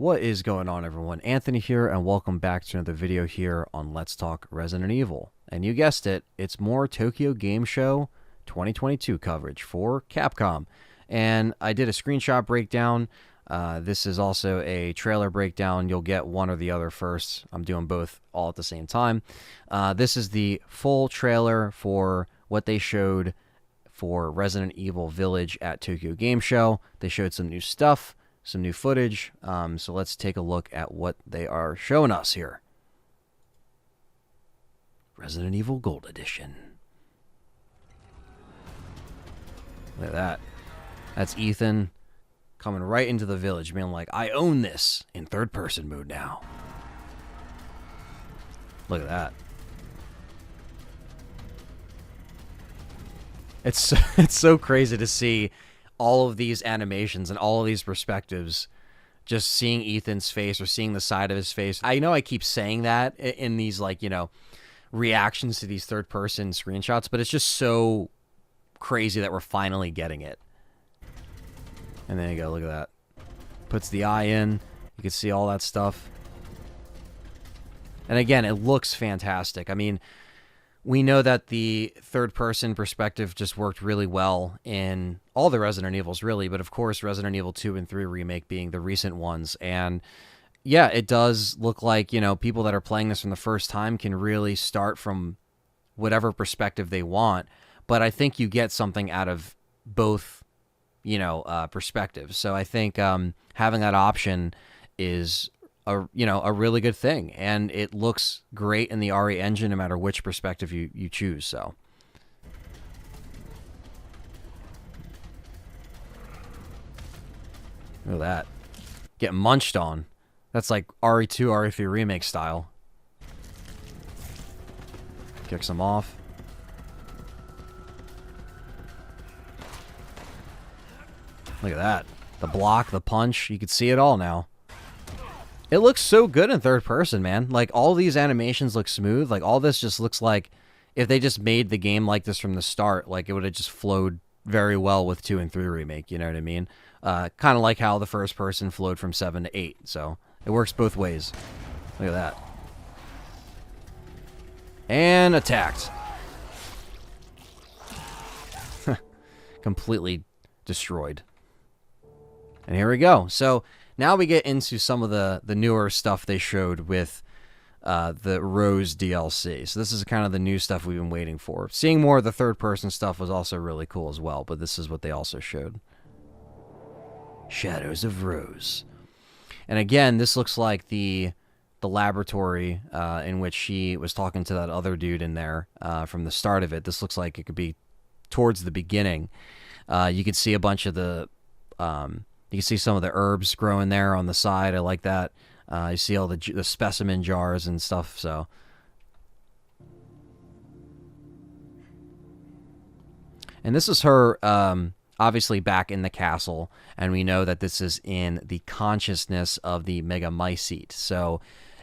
What is going on, everyone? Anthony here, and welcome back to another video here on Let's Talk Resident Evil. And you guessed it, it's more Tokyo Game Show 2022 coverage for Capcom. And I did a screenshot breakdown. This is also a trailer breakdown. You'll get one or the other first. I'm doing both all at the same time. This is the full trailer for what they showed for Resident Evil Village at Tokyo Game Show. They showed some new stuff, some new footage. So let's take a look at what they are showing us here. Resident Evil Gold Edition. Look at that. That's Ethan coming right into the village, being like, I own this in third-person mode now. Look at that. It's so crazy to see all of these animations and all of these perspectives, just seeing Ethan's face or seeing the side of his face. I know I keep saying that in these, like, you know, reactions to these third-person screenshots, but it's just so crazy that we're finally getting it. And there you go, look at that. Puts the eye in. You can see all that stuff. And again, it looks fantastic. I mean, we know that the third-person perspective just worked really well in all the Resident Evils, really, but of course Resident Evil 2 and 3 Remake being the recent ones. And yeah, it does look like, you know, people that are playing this from the first time can really start from whatever perspective they want, but I think you get something out of both, you know, perspectives. So I think having that option is a really good thing, and it looks great in the RE engine no matter which perspective you choose. So look at that, get munched on. That's like RE2 RE3 remake style. Kicks them off. Look at that, the block, the punch, you can see it all now. It looks so good in third person, man. Like, all these animations look smooth. Like, all this just looks like if they just made the game like this from the start, like, it would have just flowed very well with 2 and 3 Remake, you know what I mean? Kind of like how the first person flowed from 7 to 8, so it works both ways. Look at that. And attacked. Completely destroyed. And here we go. So now we get into some of the newer stuff they showed with the Rose DLC. So this is kind of the new stuff we've been waiting for. Seeing more of the third-person stuff was also really cool as well, but this is what they also showed. Shadows of Rose. And again, this looks like the laboratory in which she was talking to that other dude in there from the start of it. This looks like it could be towards the beginning. You could see a bunch of the... you can see some of the herbs growing there on the side. I like that. You see all the specimen jars and stuff. So, and this is her, obviously back in the castle, and we know that this is in the consciousness of the Megamycete. So,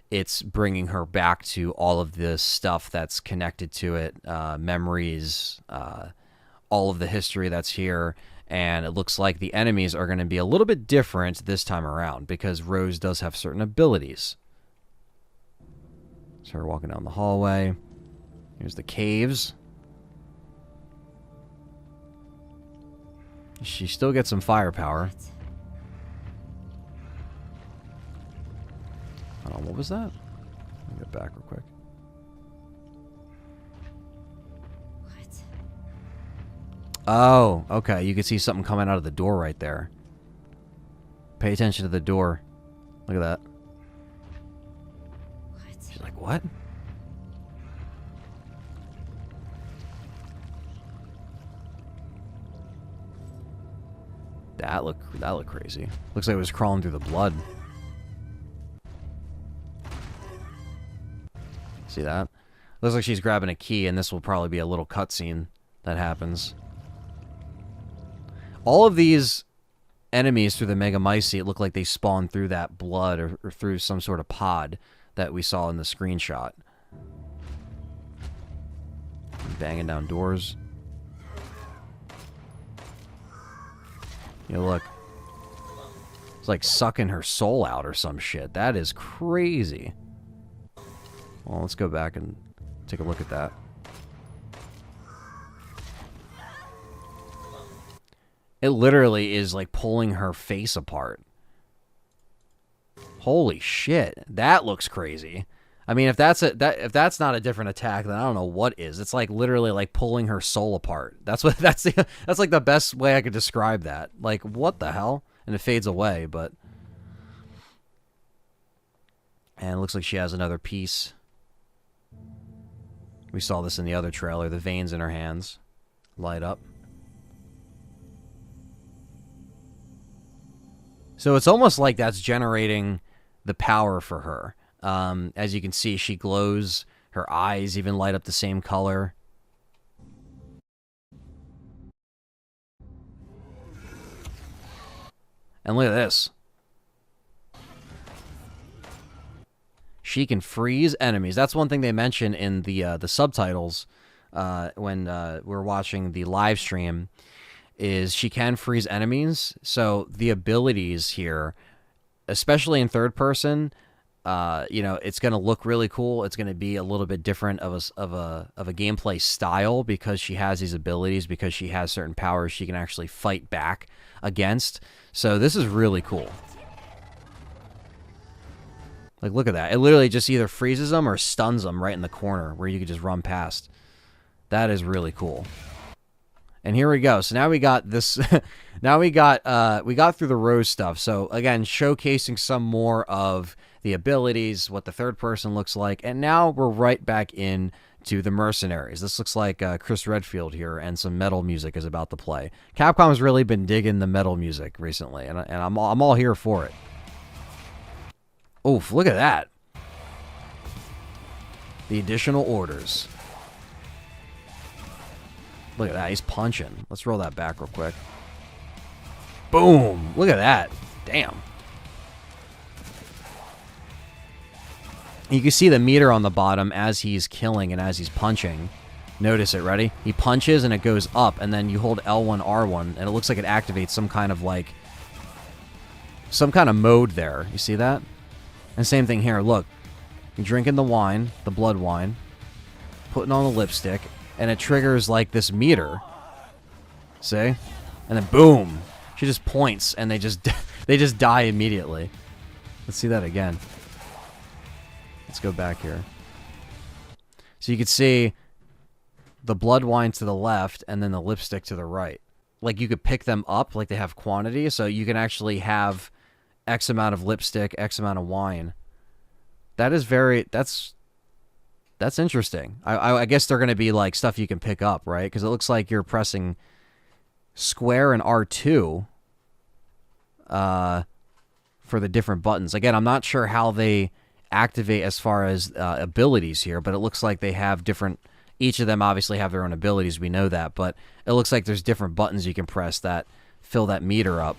it's bringing her back to all of this stuff that's connected to it, memories, all of the history that's here. And it looks like the enemies are going to be a little bit different this time around because Rose does have certain abilities. So we're walking down the hallway. Here's the caves. She still gets some firepower. Hold on, what was that? Let me get back real quick. Oh, okay. You can see something coming out of the door right there. Pay attention to the door. Look at that. What? She's like, what? That looked crazy. Looks like it was crawling through the blood. See that? Looks like she's grabbing a key, and this will probably be a little cutscene that happens. All of these enemies through the Megamycete look like they spawn through that blood or through some sort of pod that we saw in the screenshot. Banging down doors. You know, look. It's like sucking her soul out or some shit. That is crazy. Well, let's go back and take a look at that. It literally is like pulling her face apart. Holy shit, that looks crazy. I mean, if that's not a different attack, then I don't know what is. It's like literally like pulling her soul apart. That's like the best way I could describe that. Like, what the hell? And it fades away, but and it looks like she has another piece. We saw this in the other trailer. The veins in her hands light up. So it's almost like that's generating the power for her. As you can see, she glows. Her eyes even light up the same color. And look at this. She can freeze enemies. That's one thing they mention in the subtitles when we're watching the live stream, is she can freeze enemies. So the abilities here, especially in third person, you know, it's going to look really cool. It's going to be a little bit different of a gameplay style because she has these abilities, because she has certain powers she can actually fight back against. So this is really cool. Like, look at that. It literally just either freezes them or stuns them right in the corner where you could just run past. That is really cool. And here we go. So now we got this. Now we got through the Rose stuff. So again, showcasing some more of the abilities, what the third person looks like, and now we're right back in to the Mercenaries. This looks like Chris Redfield here, and some metal music is about to play. Capcom has really been digging the metal music recently, and I'm all here for it. Oof! Look at that. The additional orders. Look at that. He's punching. Let's roll that back real quick. Boom! Look at that. Damn. You can see the meter on the bottom as he's killing and as he's punching. Notice it. Ready? He punches and it goes up, and then you hold L1, R1, and it looks like it activates some kind of mode there. You see that? And same thing here. Look. You're drinking the wine, the blood wine, putting on the lipstick, and it triggers like this meter. See? And then boom. She just points and they just die immediately. Let's see that again. Let's go back here. So you can see the blood wine to the left and then the lipstick to the right. Like you could pick them up, like they have quantity, so you can actually have X amount of lipstick, X amount of wine. That is that's interesting. I guess they're going to be like stuff you can pick up, right? Because it looks like you're pressing square and R2 for the different buttons. Again, I'm not sure how they activate as far as abilities here, but it looks like they have different... Each of them obviously have their own abilities, we know that, but it looks like there's different buttons you can press that fill that meter up.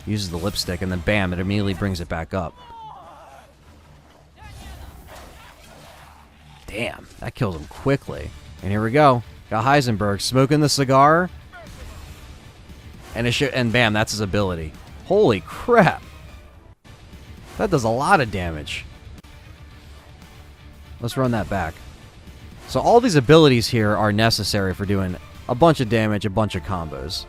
Uses the lipstick, and then bam, it immediately brings it back up. Damn, that kills him quickly. And here we go. Got Heisenberg smoking the cigar. And bam, that's his ability. Holy crap. That does a lot of damage. Let's run that back. So all these abilities here are necessary for doing a bunch of damage, a bunch of combos.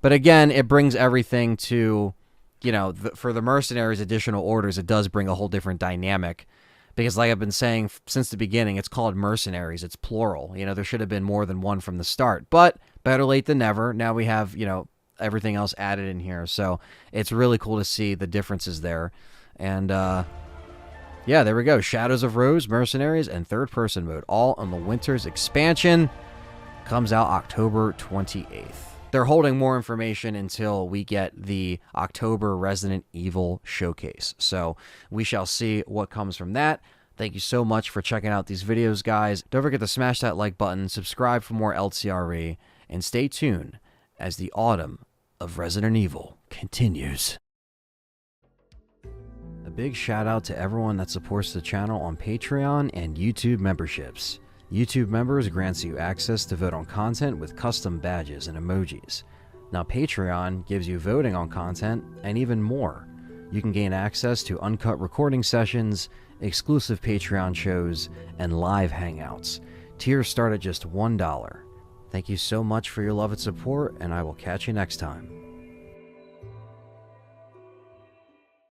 But again, it brings everything to, you know, for the Mercenaries additional orders, it does bring a whole different dynamic. Because like I've been saying since the beginning, it's called Mercenaries. It's plural. You know, there should have been more than one from the start. But better late than never. Now we have, you know, everything else added in here. So it's really cool to see the differences there. And, yeah, there we go. Shadows of Rose, Mercenaries, and third person mode. All on the Winter's expansion. Comes out October 28th. They're holding more information until we get the October Resident Evil showcase. So we shall see what comes from that. Thank you so much for checking out these videos, guys. Don't forget to smash that like button, subscribe for more LTRE, and stay tuned as the autumn of Resident Evil continues. A big shout out to everyone that supports the channel on Patreon and YouTube memberships. YouTube members grants you access to vote on content with custom badges and emojis. Now Patreon gives you voting on content and even more. You can gain access to uncut recording sessions, exclusive Patreon shows, and live hangouts. Tiers start at just $1. Thank you so much for your love and support, and I will catch you next time.